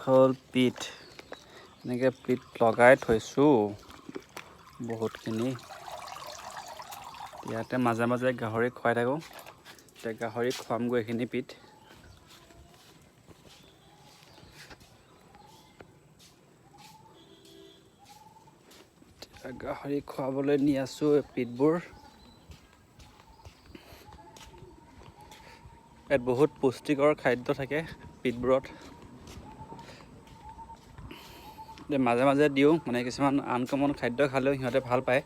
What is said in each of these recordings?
হ'ল পিঠ এনেকৈ পিঠ লগাই থৈছোঁ বহুতখিনি। ইয়াতে মাজে মাজে গাহৰিক খুৱাই থাকোঁ। এতিয়া গাহৰিক খুৱামগৈ এইখিনি পিঠ। গাহৰি খুৱাবলৈ নি আছোঁ পিঠবোৰ। ইয়াত বহুত পুষ্টিকৰ খাদ্য থাকে পিঠবোৰত। মাজে মাজে দিওঁ, মানে কিছুমান আনকমন খাদ্য খালেও সিহঁতে ভাল পায়।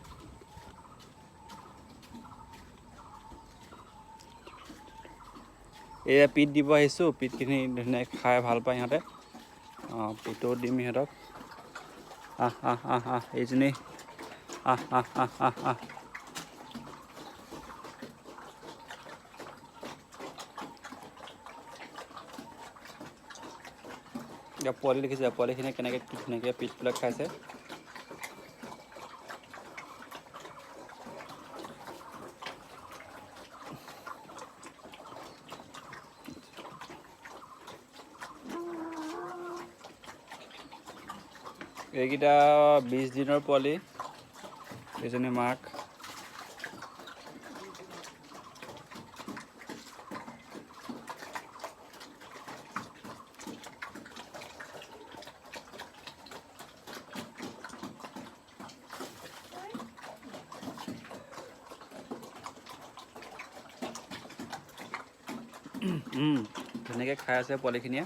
এয়া পিঠ দিব আহিছোঁ, পিঠখিনি ধুনীয়াকৈ খাই ভাল পায় সিহঁতে। পিঠো দিম সিহঁতক। এইজনী এতিয়া পোৱালি দেখিছে, পোৱালিখিনিয়ে কেনেকৈ কি ধুনীয়াকৈ পিঠবিলাক খাইছে। এইকেইটা 20 দিনৰ পোৱালি, এইজনী মাক। ধুনীয়াকৈ খাই আছে পোৱালিখিনিয়ে।